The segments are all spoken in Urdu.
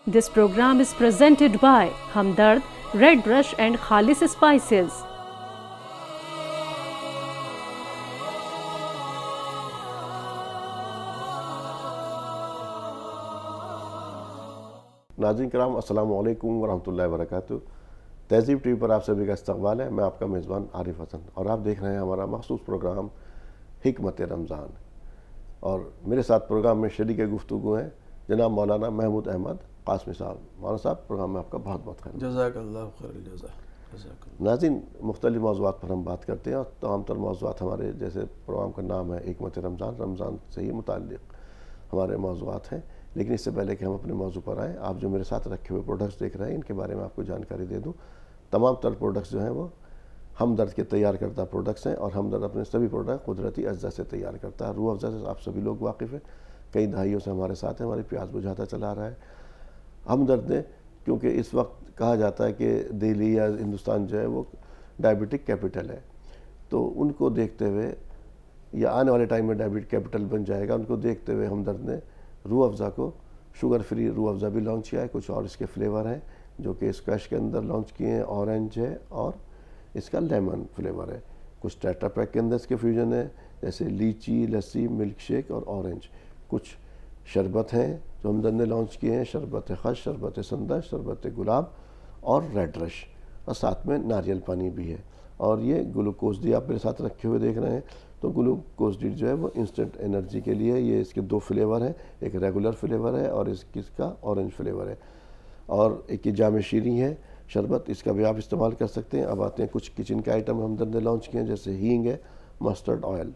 This program is presented by Hamdard, Red Brush and Khalis Spices. ناظرین کرام السلام علیکم ورحمۃ اللہ وبرکاتہ۔ تہذیب ٹی وی پر آپ سبھی کا استقبال ہے۔ میں آپ کا میزبان عارف حسن اور آپ دیکھ رہے ہیں ہمارا مخصوص پروگرام حکمت رمضان، اور میرے ساتھ پروگرام میں شریک گفتگو ہیں جناب مولانا محمود احمد قاسمی صاحب۔ مولانا صاحب پروگرام میں آپ کا بہت بہت خیر۔ جزاک اللہ خیر الجزا۔ ناظرین مختلف موضوعات پر ہم بات کرتے ہیں اور تمام تر موضوعات ہمارے جیسے پروگرام کا نام ہے حکمت رمضان، رمضان سے ہی متعلق ہمارے موضوعات ہیں۔ لیکن اس سے پہلے کہ ہم اپنے موضوع پر آئیں، آپ جو میرے ساتھ رکھے ہوئے پروڈکٹس دیکھ رہے ہیں ان کے بارے میں آپ کو جانکاری دے دوں۔ تمام تر پروڈکٹس جو ہیں وہ ہمدرد کے تیار کردہ پروڈکٹس ہیں، اور ہمدرد اپنے سبھی پروڈکٹ قدرتی اجزاء سے تیار کرتا ہے۔ روح افزا سے آپ سبھی لوگ واقف ہیں، کئی دہائیوں سے ہمارے ساتھ ہیں، ہماری پیاس بجھاتا چلا رہا ہے۔ ہمدرد نے کیونکہ اس وقت کہا جاتا ہے کہ دہلی یا ہندوستان جو ہے وہ ڈائبٹک کیپٹل ہے، تو ان کو دیکھتے ہوئے یا آنے والے ٹائم میں ڈائبٹک کیپٹل بن جائے گا، ان کو دیکھتے ہوئے ہمدرد نے روح افزا کو شوگر فری روح افزا بھی لانچ کیا ہے۔ کچھ اور اس کے فلیور ہیں جو کہ اسکویش کے اندر لانچ کیے ہیں، اورنج ہے اور اس کا لیمن فلیور ہے۔ کچھ ٹیٹرا پیک کے اندر اس کے فیوژن ہے جیسے لیچی، لسی، ملک شیک اور اورنج۔ کچھ شربت ہیں جو ہمدرد نے لانچ کیے ہیں، شربت خس، شربت سندہ، شربت گلاب اور ریڈ رش، اور ساتھ میں ناریل پانی بھی ہے۔ اور یہ گلوکوز ڈی آپ میرے ساتھ رکھے ہوئے دیکھ رہے ہیں، تو گلوکوز ڈی جو ہے وہ انسٹنٹ انرجی کے لیے، یہ اس کے دو فلیور ہیں، ایک ریگولر فلیور ہے اور اس کا اورنج فلیور ہے، اور ایک یہ جام شیریں ہے شربت، اس کا بھی آپ استعمال کر سکتے ہیں۔ اب آتے ہیں کچھ کچن کے آئٹم ہمدرد نے لانچ کیے ہیں جیسے ہینگ ہے، مسٹرڈ آئل،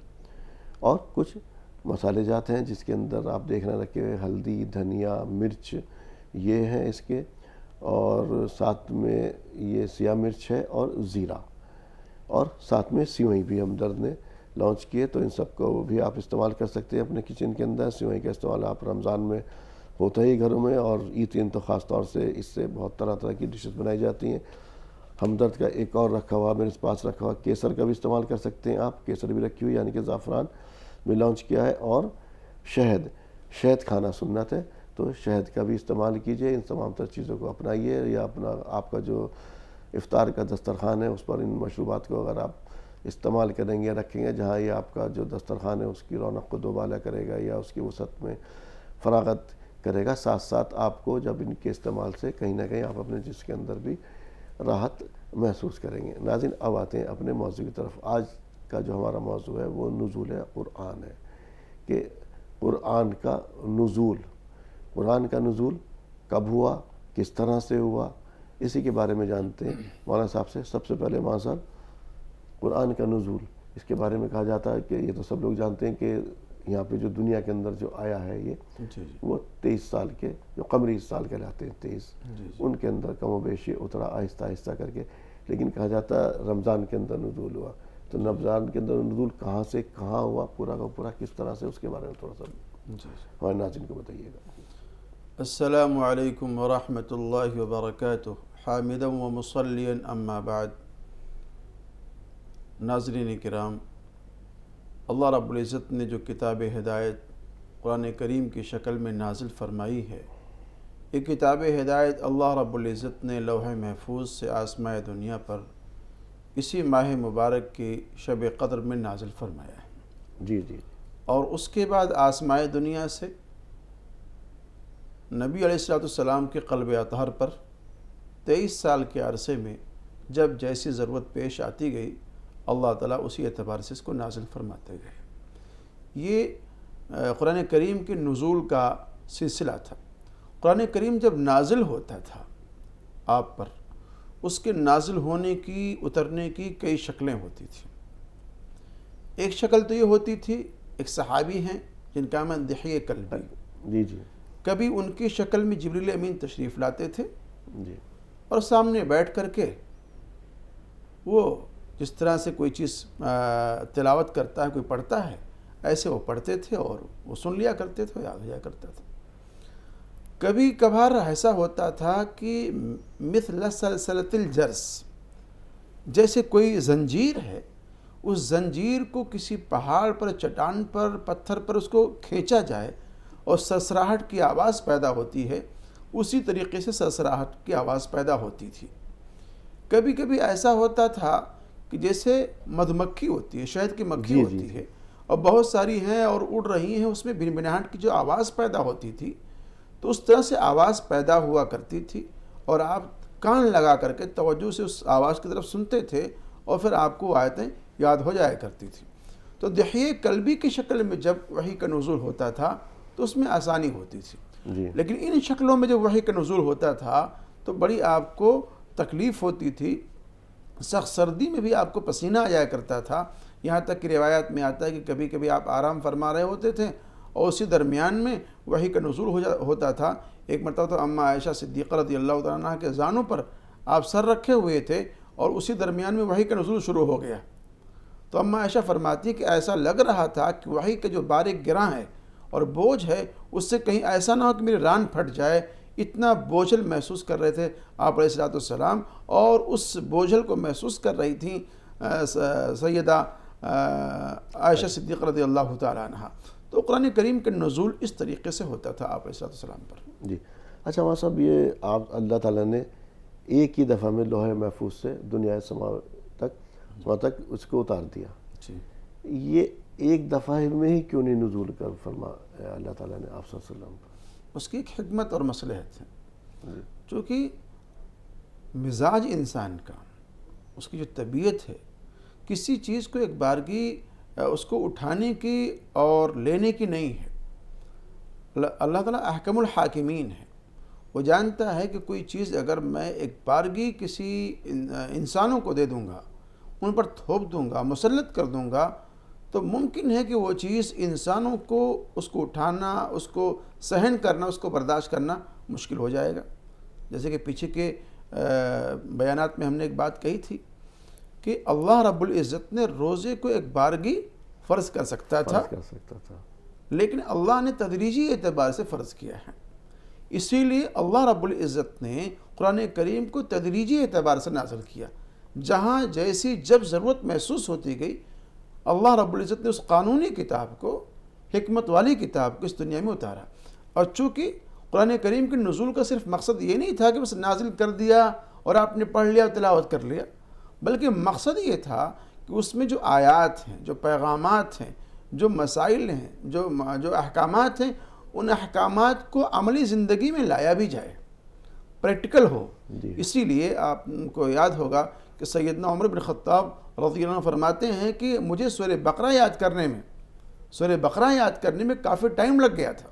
اور کچھ مسالے جات ہیں جس کے اندر آپ دیکھ رہے رکھے ہوئے ہلدی، دھنیا، مرچ یہ ہیں اس کے، اور ساتھ میں یہ سیاہ مرچ ہے اور زیرہ، اور ساتھ میں سیوئیں بھی ہمدرد نے لانچ کیے۔ تو ان سب کو بھی آپ استعمال کر سکتے ہیں اپنے کچن کے اندر۔ سیوئیں کا استعمال آپ رمضان میں ہوتا ہی گھروں میں، اور عید کے دن تو خاص طور سے اس سے بہت طرح طرح کی ڈشز بنائی جاتی ہیں۔ ہمدرد کا ایک اور رکھا ہوا میرے پاس رکھا ہوا کیسر کا بھی استعمال کر سکتے ہیں آپ، کیسر بھی رکھی ہوئی یعنی کہ زعفران بھی لانچ کیا ہے، اور شہد کھانا سنت ہے تو شہد کا بھی استعمال کیجئے۔ ان تمام تر چیزوں کو اپنائیے، یا اپنا آپ کا جو افطار کا دسترخوان ہے اس پر ان مشروبات کو اگر آپ استعمال کریں گے، رکھیں گے، جہاں یہ آپ کا جو دسترخوان ہے اس کی رونق کو دوبالا کرے گا یا اس کی وسعت میں فراغت کرے گا، ساتھ ساتھ آپ کو جب ان کے استعمال سے کہیں نہ کہیں آپ اپنے جسم کے اندر بھی راحت محسوس کریں گے۔ ناظرین اب آتے ہیں اپنے موضوع کی طرف۔ آج کا جو ہمارا موضوع ہے وہ نزول قرآن ہے، کہ قرآن کا نزول، قرآن کا نزول کب ہوا، کس طرح سے ہوا، اسی کے بارے میں جانتے ہیں مولانا صاحب سے۔ سب سے پہلے مولانا صاحب، قرآن کا نزول، اس کے بارے میں کہا جاتا ہے کہ یہ تو سب لوگ جانتے ہیں کہ یہاں پہ جو دنیا کے اندر جو آیا ہے یہ وہ 23 سال کے جو قمری سال کہلاتے ہیں 23، ان کے اندر کم و بیش یہ اترا آہستہ آہستہ کر کے، لیکن کہا جاتا ہے رمضان کے اندر نزول ہوا۔ تو رمضان کے اندر نزول کہاں سے کہاں ہوا، پورا کا پورا کس طرح سے، اس کے بارے میں تھوڑا سا ہمارے ناظرین کو بتائیے گا۔ السلام علیکم ورحمۃ اللہ وبرکاتہ، حامدا و مصلیا اما بعد۔ ناظرین کرام، اللہ رب العزت نے جو کتاب ہدایت قرآن کریم کی شکل میں نازل فرمائی ہے، یہ کتاب ہدایت اللہ رب العزت نے لوح محفوظ سے آسمائے دنیا پر اسی ماہ مبارک کی شب قدر میں نازل فرمایا ہے۔ جی جی۔ اور اس کے بعد آسمائے دنیا سے نبی علیہ السلام کے قلب اطہر پر 23 سال کے عرصے میں جب جیسی ضرورت پیش آتی گئی، اللہ تعالیٰ اسی اعتبار سے اس کو نازل فرماتے گئے۔ یہ قرآن کریم کے نزول کا سلسلہ تھا۔ قرآن کریم جب نازل ہوتا تھا آپ پر، اس کے نازل ہونے کی، اترنے کی کئی شکلیں ہوتی تھیں۔ ایک شکل تو یہ ہوتی تھی، ایک صحابی ہیں جن کا نام دحیہ کلبی، جی جی، کبھی ان کی شکل میں جبریل امین تشریف لاتے تھے جی، اور سامنے بیٹھ کر کے وہ جس طرح سے کوئی چیز تلاوت کرتا ہے، کوئی پڑھتا ہے، ایسے وہ پڑھتے تھے اور وہ سن لیا کرتے تھے، یاد ہو جایا کرتا تھا۔ کبھی کبھار ایسا ہوتا تھا کہ مثل سلسلۃ الجرس، جیسے کوئی زنجیر ہے، اس زنجیر کو کسی پہاڑ پر، چٹان پر، پتھر پر اس کو کھینچا جائے اور سرسراہٹ کی آواز پیدا ہوتی ہے، اسی طریقے سے سرسراہٹ کی آواز پیدا ہوتی تھی۔ کبھی کبھی ایسا ہوتا تھا کہ جیسے مدمکھی ہوتی ہے، شہد کی مکھی ہوتی ہے، اور بہت ساری ہیں اور اڑ رہی ہیں، اس میں بھنبھناہٹ کی جو آواز پیدا ہوتی تھی، تو اس طرح سے آواز پیدا ہوا کرتی تھی، اور آپ کان لگا کر کے توجہ سے اس آواز کی طرف سنتے تھے، اور پھر آپ کو آیتیں یاد ہو جایا کرتی تھی۔ تو دحیے قلبی کی شکل میں جب وحی کا نزول ہوتا تھا تو اس میں آسانی ہوتی تھی، لیکن ان شکلوں میں جب وحی کا نزول ہوتا تھا تو بڑی آپ کو تکلیف ہوتی تھی، سخت سردی میں بھی آپ کو پسینہ آ جایا کرتا تھا، یہاں تک کہ روایات میں آتا ہے کہ کبھی کبھی آپ آرام فرما رہے ہوتے تھے اور اسی درمیان میں وحی کا نزول ہوتا تھا۔ ایک مرتبہ تو اماں عائشہ صدیقہ رضی اللہ تعالیٰ عنہ کے زانوں پر آپ سر رکھے ہوئے تھے اور اسی درمیان میں وحی کا نزول شروع ہو گیا، تو اماں عائشہ فرماتی کہ ایسا لگ رہا تھا کہ وحی کا جو باریک گراں ہے اور بوجھ ہے اس سے کہیں ایسا نہ ہو کہ میری ران پھٹ جائے، اتنا بوجھل محسوس کر رہے تھے آپ علیہ السلام، اور اس بوجھل کو محسوس کر رہی تھیں سیدہ عائشہ صدیقہ رضی اللہ تعالیٰ عنہ۔ تو قرآن کریم کا نزول اس طریقے سے ہوتا تھا آپ علیہ السلام پر۔ جی اچھا وہاں صاحب، یہ آپ اللہ تعالیٰ نے ایک ہی دفعہ میں لوح محفوظ سے دنیا سما تک اس کو اتار دیا، یہ ایک دفعہ میں ہی کیوں نہیں نزول کر فرمایا اللہ تعالیٰ نے آپ صلی اللہ علیہ وسلم پر؟ اس کی ایک حکمت اور مصلحت ہے، چونکہ مزاج انسان کا، اس کی جو طبیعت ہے، کسی چیز کو ایک بارگی اس کو اٹھانے کی اور لینے کی نہیں ہے۔ اللہ تعالیٰ احکم الحاکمین ہے، وہ جانتا ہے کہ کوئی چیز اگر میں ایک بارگی کسی انسانوں کو دے دوں گا، ان پر تھوپ دوں گا، مسلط کر دوں گا، تو ممکن ہے کہ وہ چیز انسانوں کو اس کو اٹھانا، اس کو سہن کرنا، اس کو برداشت کرنا مشکل ہو جائے گا۔ جیسے کہ پیچھے کے بیانات میں ہم نے ایک بات کہی تھی کہ اللہ رب العزت نے روزے کو ایک بارگی فرض کر سکتا تھا، لیکن اللہ نے تدریجی اعتبار سے فرض کیا ہے، اسی لیے اللہ رب العزت نے قرآن کریم کو تدریجی اعتبار سے نازل کیا، جہاں جیسی جب ضرورت محسوس ہوتی گئی اللہ رب العزت نے اس قانونی کتاب کو، حکمت والی کتاب کو اس دنیا میں اتارا۔ اور چونکہ قرآن کریم کے نزول کا صرف مقصد یہ نہیں تھا کہ بس نازل کر دیا اور آپ نے پڑھ لیا اور تلاوت کر لیا، بلکہ مقصد یہ تھا کہ اس میں جو آیات ہیں، جو پیغامات ہیں، جو مسائل ہیں، جو احکامات ہیں، ان احکامات کو عملی زندگی میں لایا بھی جائے، پریکٹیکل ہو۔ اسی لیے آپ کو یاد ہوگا کہ سیدنا عمر بن خطاب رضی اللہ عنہ فرماتے ہیں کہ مجھے سورہ بقرہ یاد کرنے میں کافی ٹائم لگ گیا تھا،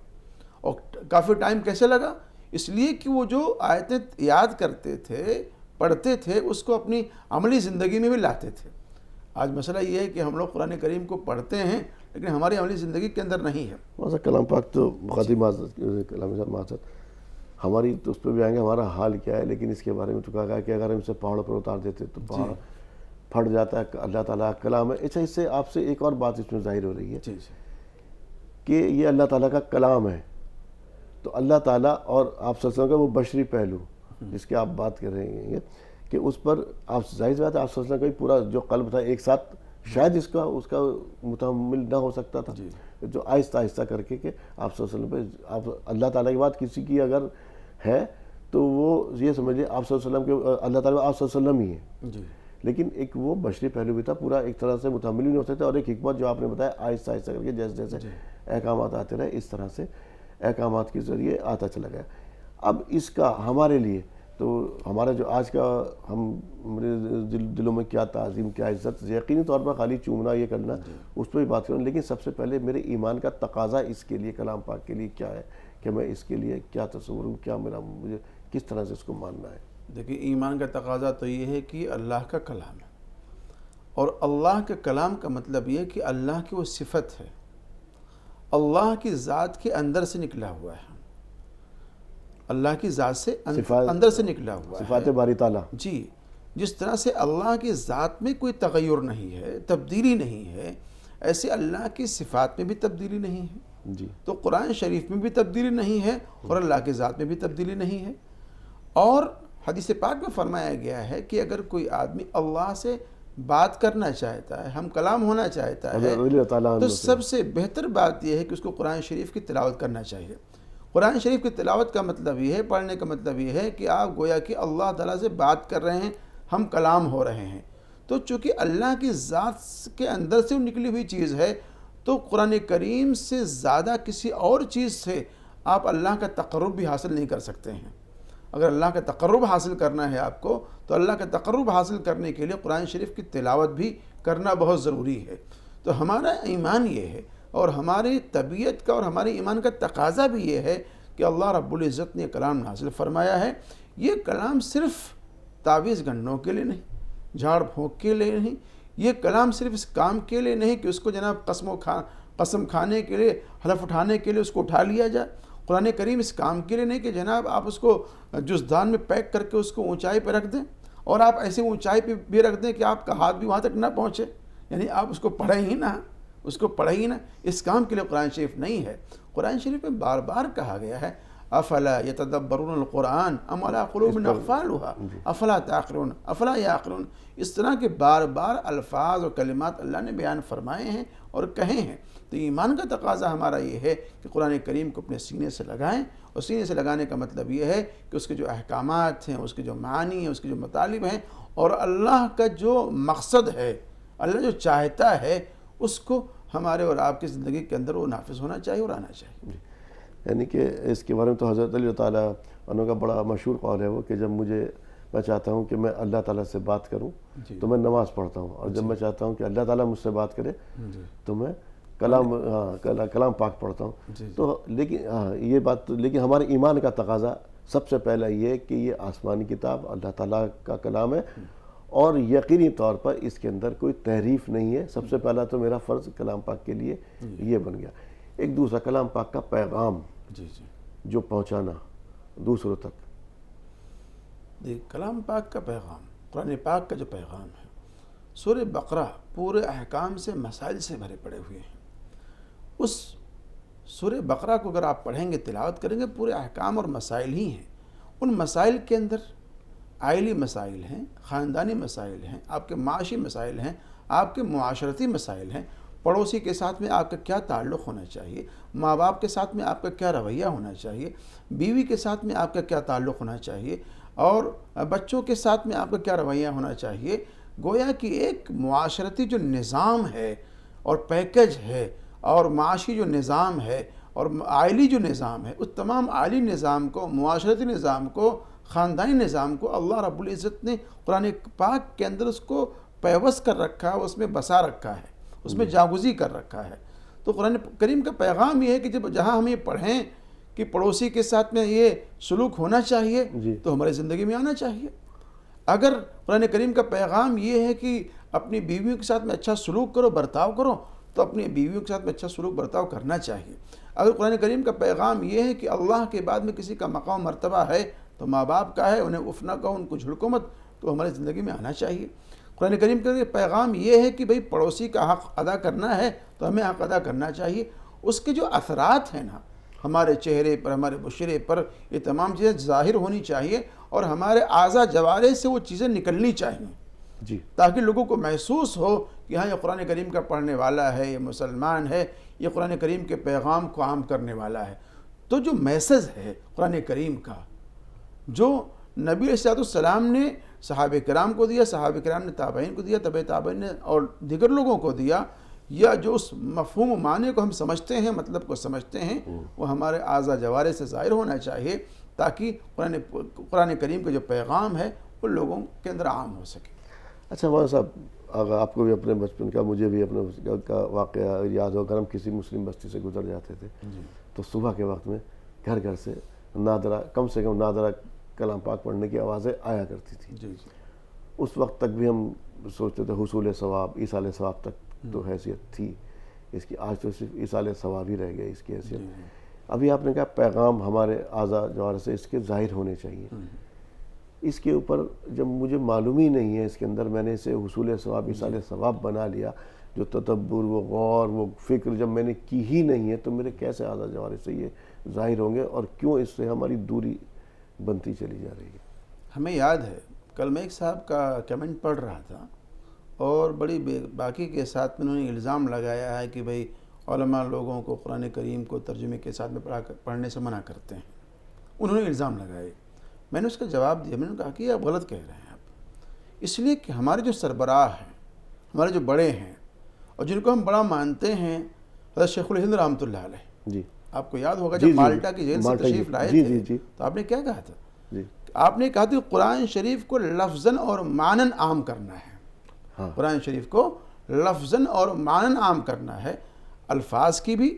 اور کافی ٹائم کیسے لگا؟ اس لیے کہ وہ جو آیتیں یاد کرتے تھے، پڑھتے تھے، اس کو اپنی عملی زندگی میں بھی لاتے تھے۔ آج مسئلہ یہ ہے کہ ہم لوگ قرآن کریم کو پڑھتے ہیں لیکن ہماری عملی زندگی کے اندر نہیں ہے۔ کلام پاک تو مخاطب معذرت ہماری تو اس پہ بھی آئیں گے، ہمارا حال کیا ہے، لیکن اس کے بارے میں تو کہا گیا کہ اگر ہم اسے پہاڑوں پر اتار دیتے تو پہاڑ پھٹ جاتا ہے، اللہ تعالیٰ کا کلام ہے۔ اچھا، اس سے آپ سے ایک اور بات اس میں ظاہر ہو رہی ہے کہ یہ اللہ تعالیٰ کا کلام ہے، تو اللہ تعالیٰ اور آپ صلی اللہ علیہ وسلم کا وہ بشری پہلو جس کی آپ بات کر رہے ہیں کہ اس پر آپ ظاہر بات ہے آپ صلی اللہ علیہ وسلم کا پورا جو قلب تھا ایک ساتھ شاید اس کا متحمل نہ ہو سکتا تھا، جو آہستہ آہستہ کر کے کہ آپ صلی اللہ علیہ وسلم پہ آپ اللہ تعالیٰ کی بات کسی کی اگر ہے تو وہ یہ سمجھے آپ صلی اللہ علیہ وسلم کے اللہ تعالیٰ آپ صلی اللہ علیہ وسلم ہی ہے، لیکن ایک وہ بشری پہلو بھی تھا، پورا ایک طرح سے متحمل نہیں ہو سکتا، اور ایک حکمت جو آپ نے بتایا آہستہ آہستہ کر کے جیسے جیسے احکامات آتے رہے اس طرح سے احکامات کے ذریعے آتا چلا گیا۔ اب اس کا ہمارے لیے تو ہمارا جو آج کا ہمارے دلوں میں کیا تعظیم، کیا عزت، یقینی طور پر خالی چومنا یہ کرنا اس پہ بھی بات کروں، لیکن سب سے پہلے میرے ایمان کا تقاضا اس کے لیے کلام پاک کے لیے کیا ہے کہ میں اس کے لیے کیا تصور ہوں، کیا مجھے کس طرح سے اس کو ماننا ہے۔ دیکھیے، ایمان کا تقاضا تو یہ ہے کہ اللہ کا کلام ہے، اور اللہ کے کلام کا مطلب یہ ہے کہ اللہ کی وہ صفت ہے، اللہ کی ذات کے اندر سے نکلا ہوا ہے، اللہ کی ذات سے اندر سے نکلا ہوا ہے، صفات باری تعالیٰ۔ جی، جس طرح سے اللہ کی ذات میں کوئی تغیر نہیں ہے، تبدیلی نہیں ہے، ایسے اللہ کی صفات میں بھی تبدیلی نہیں ہے، جی، تو قرآن شریف میں بھی تبدیلی نہیں ہے اور اللہ کی ذات میں بھی تبدیلی نہیں ہے۔ اور حدیث پاک میں فرمایا گیا ہے کہ اگر کوئی آدمی اللہ سے بات کرنا چاہتا ہے، ہم کلام ہونا چاہتا ہے، تو سب سے بہتر بات یہ ہے کہ اس کو قرآن شریف کی تلاوت کرنا چاہیے۔ قرآن شریف کی تلاوت کا مطلب یہ ہے، پڑھنے کا مطلب یہ ہے کہ آپ گویا کہ اللہ تعالیٰ سے بات کر رہے ہیں، ہم کلام ہو رہے ہیں۔ تو چونکہ اللہ کی ذات کے اندر سے نکلی ہوئی چیز ہے، تو قرآن کریم سے زیادہ کسی اور چیز سے آپ اللہ کا تقرب بھی حاصل نہیں کر سکتے ہیں۔ اگر اللہ کا تقرب حاصل کرنا ہے آپ کو، تو اللہ کا تقرب حاصل کرنے کے لیے قرآن شریف کی تلاوت بھی کرنا بہت ضروری ہے۔ تو ہمارا ایمان یہ ہے، اور ہماری طبیعت کا اور ہمارے ایمان کا تقاضا بھی یہ ہے کہ اللہ رب العزت نے کلام نازل فرمایا ہے۔ یہ کلام صرف تعویذ گنوں کے لیے نہیں، جھاڑ پھونک کے لیے نہیں، یہ کلام صرف اس کام کے لیے نہیں کہ اس کو جناب قسم کھانے کے لیے، حلف اٹھانے کے لیے اس کو اٹھا لیا جائے۔ قرآن کریم اس کام کے لیے نہیں کہ جناب آپ اس کو جزدان میں پیک کر کے اس کو اونچائی پہ رکھ دیں، اور آپ ایسے اونچائی پہ بھی رکھ دیں کہ آپ کا ہاتھ بھی وہاں تک نہ پہنچے، یعنی آپ اس کو پڑھیں ہی نہ، اس کو پڑھیں ہی نہ۔ اس کام کے لیے قرآن شریف نہیں ہے۔ قرآن شریف میں بار بار کہا گیا ہے افلا یتدبرون القرآن ام علی قلوب اقفالها افلا تعقلون افلا یعقلون، اس طرح کے بار بار الفاظ اور کلمات اللہ نے بیان فرمائے ہیں اور کہے ہیں۔ تو ایمان کا تقاضا ہمارا یہ ہے کہ قرآن کریم کو اپنے سینے سے لگائیں، اور سینے سے لگانے کا مطلب یہ ہے کہ اس کے جو احکامات ہیں، اس کے جو معانی ہیں، اس کے جو مطالب ہیں، اور اللہ کا جو مقصد ہے، اللہ جو چاہتا ہے، اس کو ہمارے اور آپ کی زندگی کے اندر وہ نافذ ہونا چاہیے اور آنا چاہیے۔ یعنی کہ اس کے بارے میں تو حضرت علی تعالیٰ عنہ کا بڑا مشہور قول ہے وہ کہ جب میں چاہتا ہوں کہ میں اللہ تعالیٰ سے بات کروں تو میں نماز پڑھتا ہوں، اور جب میں چاہتا ہوں کہ اللہ تعالیٰ مجھ سے بات کرے تو میں کلام پاک پڑھتا ہوں۔ تو لیکن ہمارے ایمان کا تقاضا سب سے پہلا یہ ہے کہ یہ آسمانی کتاب اللہ تعالیٰ کا کلام ہے، اور یقینی طور پر اس کے اندر کوئی تحریف نہیں ہے۔ سب سے پہلا تو میرا فرض کلام پاک کے لیے یہ بن گیا۔ ایک دوسرا کلام پاک کا پیغام جو پہنچانا دوسروں تک۔ کلام پاک کا پیغام، قرآن پاک کا جو پیغام ہے، سورہ بقرہ پورے احکام سے، مسائل سے بھرے پڑے ہوئے ہیں۔ اس سورہ بقرہ کو اگر آپ پڑھیں گے، تلاوت کریں گے، پورے احکام اور مسائل ہی ہیں۔ ان مسائل کے اندر عائلی مسائل ہیں، خاندانی مسائل ہیں، آپ کے معاشی مسائل ہیں، آپ کے معاشرتی مسائل ہیں، پڑوسی کے ساتھ میں آپ کا کیا تعلق ہونا چاہیے، ماں باپ کے ساتھ میں آپ کا کیا رویہ ہونا چاہیے، بیوی کے ساتھ میں آپ کا کیا تعلق ہونا چاہیے، اور بچوں کے ساتھ میں آپ کا کیا رویہ ہونا چاہیے۔ گویا کہ ایک معاشرتی جو نظام ہے اور پیکج ہے، اور معاشی جو نظام ہے، اور عائلی جو نظام ہے، اس تمام عائلی نظام کو، معاشرتی نظام کو، خاندانی نظام کو اللہ رب العزت نے قرآن پاک کے اندر اس کو پیوست کر رکھا ہے، اس میں بسا رکھا ہے، اس میں جاگزی کر رکھا ہے۔ تو قرآن کریم کا پیغام یہ ہے کہ جہاں ہم یہ پڑھیں کہ پڑوسی کے ساتھ میں یہ سلوک ہونا چاہیے، تو ہماری زندگی میں آنا چاہیے۔ اگر قرآن کریم کا پیغام یہ ہے کہ اپنی بیویوں کے ساتھ میں اچھا سلوک کرو، برتاؤ کرو، تو اپنی بیویوں کے ساتھ میں اچھا سلوک برتاؤ کرنا چاہیے۔ اگر قرآن کریم کا پیغام یہ ہے کہ اللہ کے بعد میں کسی کا مقام مرتبہ ہے تو ماں باپ کا ہے، انہیں اف نہ کہو، ان کو جھڑکو مت، تو ہماری زندگی میں آنا چاہیے۔ قرآن کریم کا پیغام یہ ہے کہ بھئی پڑوسی کا حق ادا کرنا ہے تو ہمیں حق ادا کرنا چاہیے۔ اس کے جو اثرات ہیں نا، ہمارے چہرے پر، ہمارے بشرے پر، یہ تمام چیزیں ظاہر ہونی چاہیے، اور ہمارے اعضاء جوارح سے وہ چیزیں نکلنی چاہیے، تاکہ لوگوں کو محسوس ہو کہ ہاں یہ قرآن کریم کا پڑھنے والا ہے، یہ مسلمان ہے، یہ قرآن کریم کے پیغام کو عام کرنے والا ہے۔ تو جو میسج ہے قرآن کریم کا، جو نبی علیہ السلام نے صحابہ کرام کو دیا، صحابہ کرام نے تابعین کو دیا، تبع تابعین نے اور دیگر لوگوں کو دیا، یا جو اس مفہوم و معنی کو ہم سمجھتے ہیں، مطلب کو سمجھتے ہیں، وہ ہمارے اعضاء جوارح سے ظاہر ہونا چاہیے، تاکہ قرآن کریم کا جو پیغام ہے وہ لوگوں کے اندر عام ہو سکے۔ اچھا مولانا صاحب، اگر آپ کو بھی اپنے بچپن کا، مجھے بھی اپنے بچپن کا واقعہ یاد ہو، اگر ہم کسی مسلم بستی سے گزر جاتے تھے تو صبح کے وقت میں گھر گھر سے نادرہ، کم سے کم نادرہ کلام پاک پڑھنے کی آوازیں آیا کرتی تھی۔ اس وقت تک بھی ہم سوچتے تھے حصول ثواب، ایصال ثواب تک تو حیثیت تھی اس کی، آج تو صرف ایصال ثواب ہی رہ گیا اس کی حیثیت۔ ابھی آپ نے کہا پیغام ہمارے اعضاء جوارح سے اس کے ظاہر ہونے چاہیے۔ اس کے اوپر جب مجھے معلوم ہی نہیں ہے اس کے اندر، میں نے اسے حصول ثواب، ایصال ثواب بنا لیا، جو تدبر، وہ غور، وہ فکر جب میں نے کی ہی نہیں ہے، تو میرے کیسے اعضاء جوارح سے یہ ظاہر ہوں گے، اور کیوں اس سے ہماری دوری بنتی چلی جا رہی ہے؟ ہمیں یاد ہے کل میں ایک صاحب کا کمنٹ پڑھ رہا تھا، اور بڑی باقی کے ساتھ میں انہوں نے الزام لگایا ہے کہ بھئی علماء لوگوں کو قرآن کریم کو ترجمے کے ساتھ میں پڑھنے سے منع کرتے ہیں. انہوں نے الزام لگائے. میں نے اس کا جواب دیا. میں نے کہا کہ آپ غلط کہہ رہے ہیں. آپ اس لیے کہ ہمارے جو سربراہ ہیں, ہمارے جو بڑے ہیں اور جن کو ہم بڑا مانتے ہیں, حضرت شیخ الہند رحمۃ اللہ علیہ, جی آپ کو یاد ہوگا جب مالٹا کی جیل سے تشریف لائے تھے تو آپ نے کیا کہا تھا؟ آپ نے کہا تھا کہ قرآن شریف کو لفظاً اور معناً عام کرنا ہے. قرآن شریف کو لفظاً اور معناً عام کرنا ہے. الفاظ کی بھی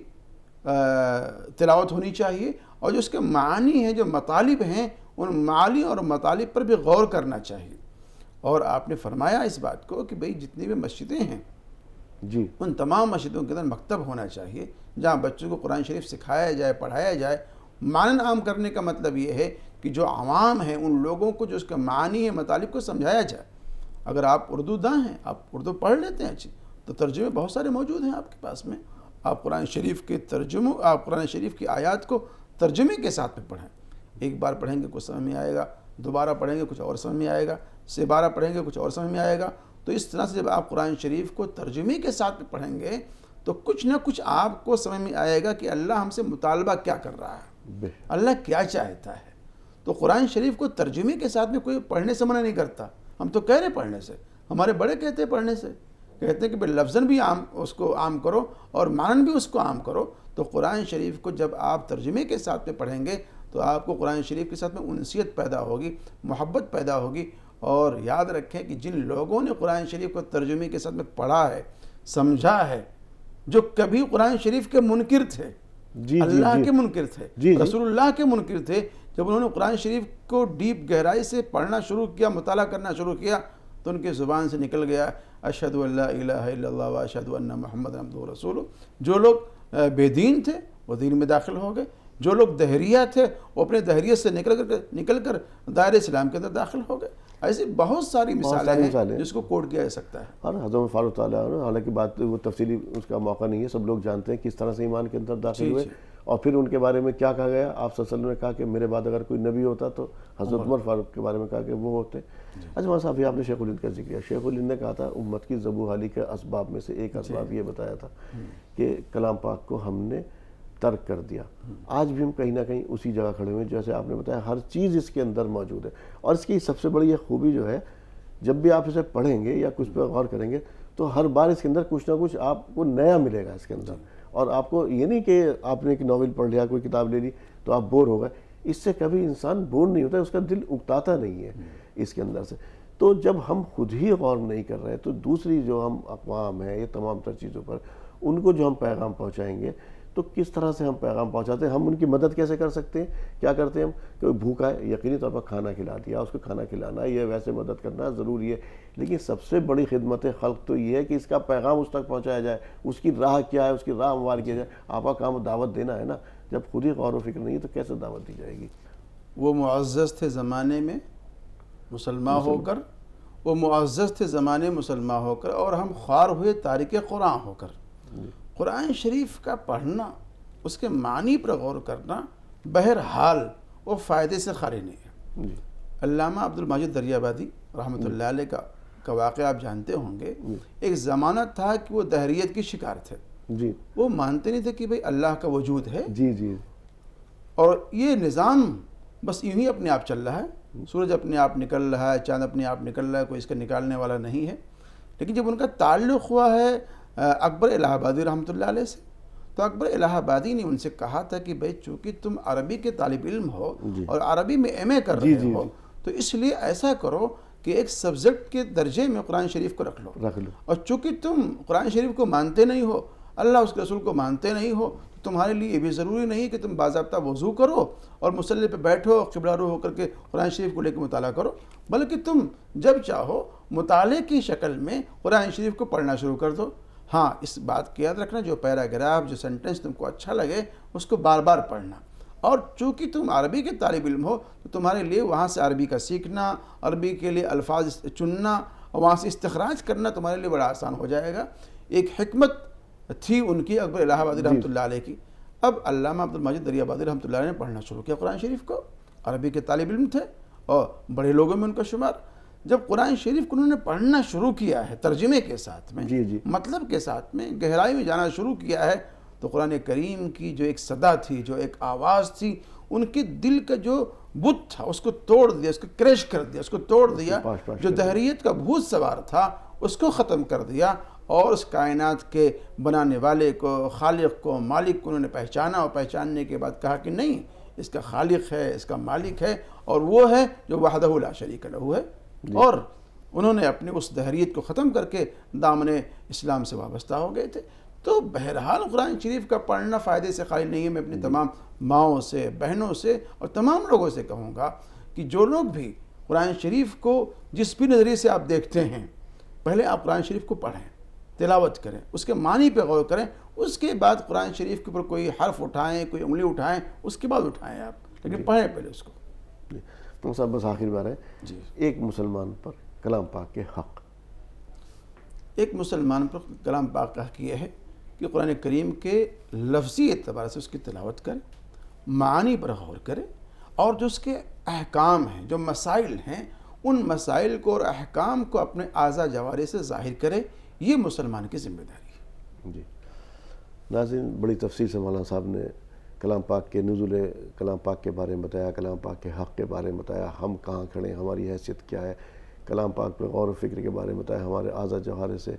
تلاوت ہونی چاہیے اور جو اس کے معنی ہیں, جو مطالب ہیں, ان معانی اور مطالب پر بھی غور کرنا چاہیے. اور آپ نے فرمایا اس بات کو کہ بھئی جتنی بھی مسجدیں ہیں جی ان تمام مسجدوں کے اندر مکتب ہونا چاہیے جہاں بچوں کو قرآن شریف سکھایا جائے, پڑھایا جائے. معنی عام کرنے کا مطلب یہ ہے کہ جو عوام ہیں ان لوگوں کو جو اس کا معنی ہے, مطالب کو سمجھایا جائے. اگر آپ اردو داں ہیں, آپ اردو پڑھ لیتے ہیں اچھی, تو ترجمے بہت سارے موجود ہیں آپ کے پاس میں. آپ قرآن شریف کے ترجموں, آپ قرآن شریف کی آیات کو ترجمے کے ساتھ میں پڑھیں. ایک بار پڑھیں گے کچھ سمجھ میں آئے گا, دوبارہ پڑھیں گے کچھ اور سمجھ میں آئے گا, سے بارہ پڑھیں گے کچھ اور سمجھ میں آئے گا. تو اس طرح سے جب آپ قرآن شریف کو ترجمے کے ساتھ میں پڑھیں گے تو کچھ نہ کچھ آپ کو سمجھ میں آئے گا کہ اللہ ہم سے مطالبہ کیا کر رہا ہے, اللہ کیا چاہتا ہے. تو قرآن شریف کو ترجمے کے ساتھ میں کوئی پڑھنے سے منع نہیں کرتا. ہم تو کہہ رہے پڑھنے سے, ہمارے بڑے کہتے ہیں پڑھنے سے, کہتے ہیں کہ لفظاً بھی اس کو عام کرو اور معنن بھی اس کو عام کرو. تو قرآن شریف کو جب آپ ترجمے کے ساتھ میں پڑھیں گے تو آپ کو قرآن شریف کے ساتھ میں انسیت پیدا ہوگی, محبت پیدا ہوگی. اور یاد رکھیں کہ جن لوگوں نے قرآن شریف کو ترجمے کے ساتھ میں پڑھا ہے, سمجھا ہے, جو کبھی قرآن شریف کے منکر تھے, اللہ کے منکر تھے, رسول اللہ کے منکر تھے, جب انہوں نے قرآن شریف کو ڈیپ گہرائی سے پڑھنا شروع کیا, مطالعہ کرنا شروع کیا, تو ان کی زبان سے نکل گیا اشہدو ان لا الہ الا اللہ و اشہدو ان محمد عبدہ و رسولہ. جو لوگ بے دین تھے وہ دین میں داخل ہو گئے, جو لوگ دہریہ تھے وہ اپنے دہریت سے نکل کر دائرہ اسلام کے اندر داخل ہو گئے. ایسی بہت ساری مثالیں ہیں جس کو کوٹ کیا جا سکتا ہے. اور حضرت فاروق تعالیٰ عنہ, حالانکہ بات وہ تفصیلی اس کا موقع نہیں ہے, سب لوگ جانتے ہیں کس طرح سے ایمان کے اندر داخل ہوئے اور پھر ان کے بارے میں کیا کہا گیا. آپ صلی اللہ علیہ وسلم نے کہا کہ میرے بعد اگر کوئی نبی ہوتا تو حضرت عمر فاروق کے بارے میں کہا کہ وہ ہوتے. اجمع صاحب, آپ نے شیخ الہند کا ذکر کیا. شیخ الہند نے کہا تھا امت کی ذبح حالی کے اسباب میں سے ایک اسباب یہ بتایا تھا کہ کلام پاک کو ہم نے ترک کر دیا. آج بھی ہم کہیں نہ کہیں اسی جگہ کھڑے ہوئے, جیسے آپ نے بتایا ہر چیز اس کے اندر موجود ہے. اور اس کی سب سے بڑی یہ خوبی جو ہے, جب بھی آپ اسے پڑھیں گے یا کچھ پہ غور کریں گے تو ہر بار اس کے اندر کچھ نہ کچھ آپ کو نیا ملے گا اس کے اندر. اور آپ کو یہ نہیں کہ آپ نے ایک ناول پڑھ لیا, کوئی کتاب لے لی تو آپ بور ہو گئے. اس سے کبھی انسان بور نہیں ہوتا, اس کا دل اکتاتا نہیں ہے اس کے اندر سے. تو جب ہم خود ہی غور نہیں کر رہے تو دوسری جو ہم اقوام ہیں, یہ تمام تر چیزوں پر ان کو جو ہم پیغام پہنچائیں گے تو کس طرح سے ہم پیغام پہنچاتے ہیں, ہم ان کی مدد کیسے کر سکتے ہیں. کیا کرتے ہیں ہم, کہ بھوکا ہے یقینی طور پر کھانا کھلا دیا, اس کو کھانا کھلانا, یہ ویسے مدد کرنا ضروری ہے. لیکن سب سے بڑی خدمت خلق تو یہ ہے کہ اس کا پیغام اس تک پہنچایا جائے, اس کی راہ کیا ہے, اس کی راہ ہموار کیا جائے. آپ کا کام دعوت دینا ہے نا. جب خود ہی غور و فکر نہیں ہے تو کیسے دعوت دی جائے گی. وہ معزز تھے زمانے میں مسلمان ہو کر, وہ معزز تھے زمانے مسلمان ہو کر, اور ہم خوار ہوئے تارک قرآن ہو کر. قرآن شریف کا پڑھنا, اس کے معنی پر غور کرنا بہرحال وہ فائدے سے خالی نہیں ہے. علامہ عبد المجید دریابادی رحمۃ اللہ علیہ کا واقعہ آپ جانتے ہوں گے. ایک زمانہ تھا کہ وہ دہریت کی شکار تھے. وہ مانتے نہیں تھے کہ بھئی اللہ کا وجود ہے, اور یہ نظام بس یوں ہی اپنے آپ چل رہا ہے. سورج اپنے آپ نکل رہا ہے, چاند اپنے آپ نکل رہا ہے, کوئی اس کا نکالنے والا نہیں ہے. لیکن جب ان کا تعلق ہوا ہے اکبر الہ آبادی رحمۃ اللہ علیہ سے, تو اکبر الہ آبادی نے ان سے کہا تھا کہ بھئی چونکہ تم عربی کے طالب علم ہو اور عربی میں ایم اے کر رہے ہو, تو اس لیے ایسا کرو کہ ایک سبجیکٹ کے درجے میں قرآن شریف کو رکھ لو. اور چونکہ تم قرآن شریف کو مانتے نہیں ہو, اللہ اس کے رسول کو مانتے نہیں ہو, تو تمہارے لیے یہ بھی ضروری نہیں کہ تم باضابطہ وضو کرو اور مصلی پہ بیٹھو, قبلہ رو ہو کر کے قرآن شریف کو لے کے مطالعہ کرو, بلکہ تم جب چاہو مطالعے کی شکل میں قرآن شریف کو پڑھنا شروع کر دو. ہاں, اس بات کی یاد رکھنا, جو پیراگراف, جو سینٹنس تم کو اچھا لگے اس کو بار بار پڑھنا. اور چونکہ تم عربی کے طالب علم ہو تو تمہارے لیے وہاں سے عربی کا سیکھنا, عربی کے لیے الفاظ چننا اور وہاں سے استخراج کرنا تمہارے لیے بڑا آسان ہو جائے گا. ایک حکمت تھی ان کی اکبر الہ آبادی رحمۃ اللہ علیہ کی. اب علامہ عبد المجید دریابادی رحمۃ اللہ علیہ نے پڑھنا شروع کیا قرآن شریف کو. عربی کے طالب علم تھے اور بڑے لوگوں میں ان کا شمار. جب قرآن شریف کو انہوں نے پڑھنا شروع کیا ہے ترجمے کے ساتھ میں, مطلب کے ساتھ میں, گہرائی میں جانا شروع کیا ہے, تو قرآن کریم کی جو ایک صدا تھی، جو ایک آواز تھی، ان کے دل کا جو بت تھا اس کو توڑ دیا، اس کو کریش کر دیا، اس کو توڑ دیا، جو دہریت کا بھوت سوار تھا اس کو ختم کر دیا، اور اس کائنات کے بنانے والے کو، خالق کو، مالک کو انہوں نے پہچانا، اور پہچاننے کے بعد کہا کہ نہیں، اس کا خالق ہے، اس کا مالک ہے، اور وہ ہے جو وحدہ لا شریک لہ ہے، اور انہوں نے اپنی اس دہریت کو ختم کر کے دامن اسلام سے وابستہ ہو گئے تھے۔ تو بہرحال قرآن شریف کا پڑھنا فائدے سے خالی نہیں ہے۔ میں اپنی تمام ماؤں سے، بہنوں سے اور تمام لوگوں سے کہوں گا کہ جو لوگ بھی قرآن شریف کو جس بھی نظریے سے آپ دیکھتے ہیں، پہلے آپ قرآن شریف کو پڑھیں، تلاوت کریں، اس کے معنی پہ غور کریں، اس کے بعد قرآن شریف کے اوپر کوئی حرف اٹھائیں، کوئی انگلی اٹھائیں، اس کے بعد اٹھائیں آپ، لیکن پڑھیں پہلے اس کو۔ تو صاحب بس آخر بار ہے جی، ایک مسلمان پر کلام پاک کے حق۔ ایک مسلمان پر کلام پاک کا حق یہ ہے کہ قرآن کریم کے لفظی اعتبار سے اس کی تلاوت کرے، معانی پر غور کرے، اور جو اس کے احکام ہیں، جو مسائل ہیں، ان مسائل کو اور احکام کو اپنے اعضاء جوارح سے ظاہر کرے۔ یہ مسلمان کی ذمہ داری ہے۔ جی ناظرین، بڑی تفصیل سے مولانا صاحب نے کلام پاک کے نزول کلام پاک کے بارے میں بتایا، کلام پاک کے حق کے بارے میں بتایا، ہم کہاں کھڑے ہیں، ہماری حیثیت کیا ہے، کلام پاک پہ غور و فکر کے بارے میں بتایا، ہمارے اعضاء جوارح سے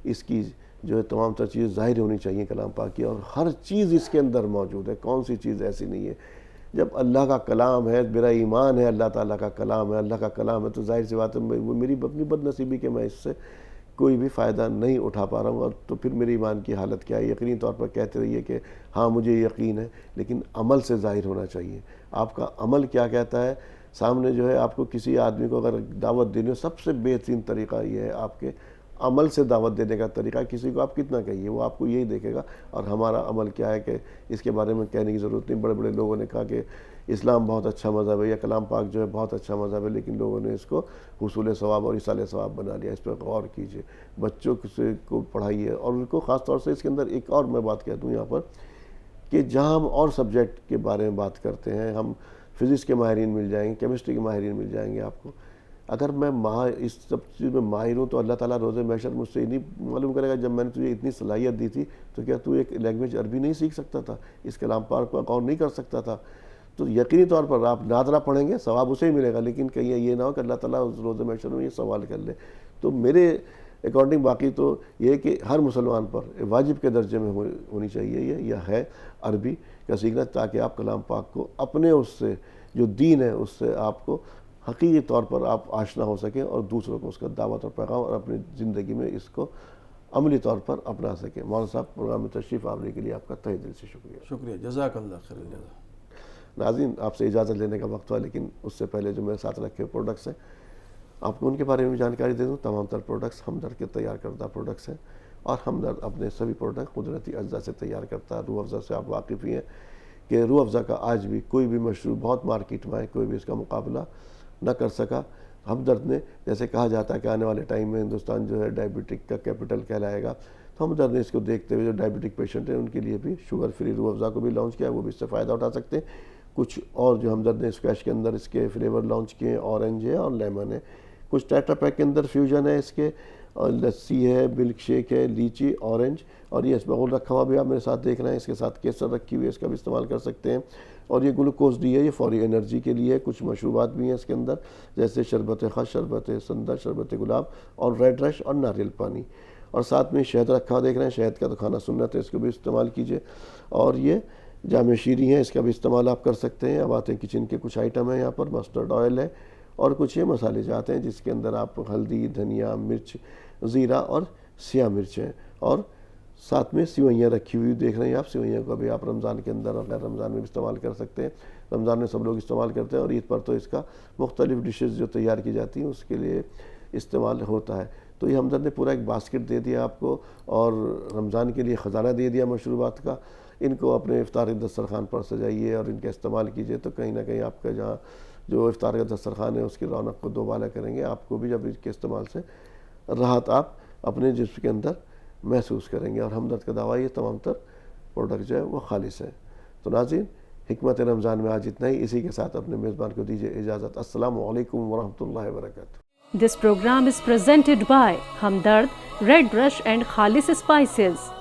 اس کی جو ہے تمام تر چیز ظاہر ہونی چاہیے کلام پاک کی، اور ہر چیز اس کے اندر موجود ہے، کون سی چیز ایسی نہیں ہے۔ جب اللہ کا کلام ہے، میرا ایمان ہے اللہ تعالیٰ کا کلام ہے، اللہ کا کلام ہے، تو ظاہر سی بات ہے وہ میری اپنی بد نصیبی کہ میں اس سے کوئی بھی فائدہ نہیں اٹھا پا رہا ہوں، اور تو پھر میرے ایمان کی حالت کیا ہے؟ یقینی طور پر کہتے رہیے کہ ہاں مجھے یقین ہے، لیکن عمل سے ظاہر ہونا چاہیے۔ آپ کا عمل کیا کہتا ہے؟ سامنے جو ہے آپ کو کسی آدمی کو اگر دعوت دینی ہو، سب سے بہترین طریقہ یہ ہے آپ کے عمل سے دعوت دینے کا طریقہ۔ کسی کو آپ کتنا کہیے، وہ آپ کو یہی دیکھے گا، اور ہمارا عمل کیا ہے کہ اس کے بارے میں کہنے کی ضرورت نہیں۔ بڑے بڑے لوگوں نے کہا کہ اسلام بہت اچھا مذہب ہے، یا کلام پاک جو ہے بہت اچھا مذہب ہے، لیکن لوگوں نے اس کو حصول ثواب اور ایصال ثواب بنا لیا۔ اس پہ غور کیجئے، بچوں کو پڑھائیے، اور ان کو خاص طور سے اس کے اندر ایک اور میں بات کہہ دوں یہاں پر، کہ جہاں ہم اور سبجیکٹ کے بارے میں بات کرتے ہیں، ہم فزکس کے ماہرین مل جائیں گے، کیمسٹری کے ماہرین مل جائیں گے آپ کو، اگر میں اس سب چیز میں ماہر ہوں تو اللہ تعالیٰ روز محشر مجھ سے نہیں معلوم کرے گا جب میں نے تجھے اتنی صلاحیت دی تھی تو کیا تو ایک لینگویج عربی نہیں سیکھ سکتا تھا، اس کلام پاک پر غور نہیں کر سکتا تھا؟ تو یقینی طور پر آپ نادرہ پڑھیں گے، ثواب اسے ہی ملے گا، لیکن کہیں یہ نہ ہو کہ اللہ تعالیٰ روز محشر میں یہ سوال کر لے۔ تو میرے اکارڈنگ باقی تو یہ کہ ہر مسلمان پر واجب کے درجے میں ہونی چاہیے یہ ہے عربی کا سیکھنا، تاکہ آپ کلام پاک کو اپنے اس سے جو دین ہے اس سے آپ کو حقیقی طور پر آپ آشنا ہو سکیں، اور دوسروں کو اس کا دعوت اور پیغام اور اپنی زندگی میں اس کو عملی طور پر اپنا سکیں۔ مولانا صاحب، پروگرام میں تشریف آورے کے لیے آپ کا تہہ دل سے شکریہ۔ شکریہ، جزاک اللہ خیر الجزا۔ ناظرین، آپ سے اجازت لینے کا وقت ہوا، لیکن اس سے پہلے جو میرے ساتھ رکھے پروڈکٹس ہیں آپ کو ان کے بارے میں جانکاری دے دوں۔ تمام تر پروڈکٹس ہمدرد کے تیار کردہ پروڈکٹس ہیں، اور ہمدرد اپنے سبھی پروڈکٹ قدرتی اجزاء سے تیار کرتا ہے۔ روح افزا سے آپ واقف ہی ہیں کہ روح افزا کا آج بھی کوئی بھی مشروب بہت مارکیٹ میں ہے، کوئی بھی اس کا مقابلہ نہ کر سکا۔ ہمدرد نے، جیسے کہا جاتا ہے کہ آنے والے ٹائم میں ہندوستان جو ہے ڈائبٹک کا کیپٹل کہلائے گا، تو ہمدرد نے اس کو دیکھتے ہوئے جو ڈائبٹک پیشنٹ ہیں ان کے لیے بھی شوگر فری روح افزا کو بھی لانچ کیا ہے، وہ بھی اس سے فائدہ اٹھا سکتے ہیں۔ کچھ اور جو ہمدرد نے اسکویش کے اندر اس کے فلیور لانچ کیے ہیں، اورنج ہے اور لیمن ہے۔ کچھ ٹیٹرا پیک کے اندر فیوژن ہے اس کے، اور لسی ہے، ملک شیک ہے، لیچی، اورنج، اور یہ اسبغول رکھا ہوا بھی آپ میرے ساتھ دیکھ رہے ہیں، اس کے ساتھ کیسر رکھی ہوئی ہے، اس کا بھی استعمال کر سکتے ہیں۔ اور یہ گلوکوز ڈی ہے، یہ فوری انرجی کے لیے۔ کچھ مشروبات بھی ہیں اس کے اندر، جیسے شربت خس، شربت سندر، شربت گلاب، اور ریڈ رش، اور ناریل پانی۔ اور ساتھ میں شہد رکھا ہوا دیکھ رہے ہیں، شہد کا تو کھانا سنت ہے، اس کو بھی استعمال کیجئے۔ اور یہ جامع شیریں ہیں، اس کا بھی استعمال آپ کر سکتے ہیں۔ اب آتے ہیں کچن کے کچھ آئٹم ہیں، یہاں پر مسٹرڈ آئل ہے، اور کچھ یہ مسالے جات ہیں جس کے اندر آپ ہلدی، دھنیا، مرچ، زیرہ اور سیاہ مرچ ہیں، اور ساتھ میں سوئیاں رکھی ہوئی دیکھ رہے ہیں آپ۔ سوئیاں کو بھی آپ رمضان کے اندر اور غیر رمضان میں بھی استعمال کر سکتے ہیں۔ رمضان میں سب لوگ استعمال کرتے ہیں، اور عید پر تو اس کا مختلف ڈشز جو تیار کی جاتی ہیں اس کے لیے استعمال ہوتا ہے۔ تو یہ ہمدرد نے پورا ایک باسکٹ دے دیا آپ کو، اور رمضان کے لیے خزانہ دے دیا مشروبات کا۔ ان کو اپنے افطاری دسترخوان پر سجائیے اور ان کا استعمال کیجئے، تو کہیں نہ کہیں آپ کا جہاں جو افطار کا دسترخوان ہے اس کی رونق کو دوبالا کریں گے۔ آپ کو بھی جب اس کے استعمال سے راحت آپ اپنے جسم کے اندر محسوس کریں گے۔ اور ہمدرد کا دعویٰ یہ تمام تر پروڈکٹ جو ہے وہ خالص ہے۔ تو ناظرین، حکمت رمضان میں آج اتنا ہی، اسی کے ساتھ اپنے میزبان کو دیجیے اجازت۔ السلام علیکم ورحمۃ اللہ وبرکاتہ۔ This program is presented by Hamdard, Red Brush and Khalis Spices.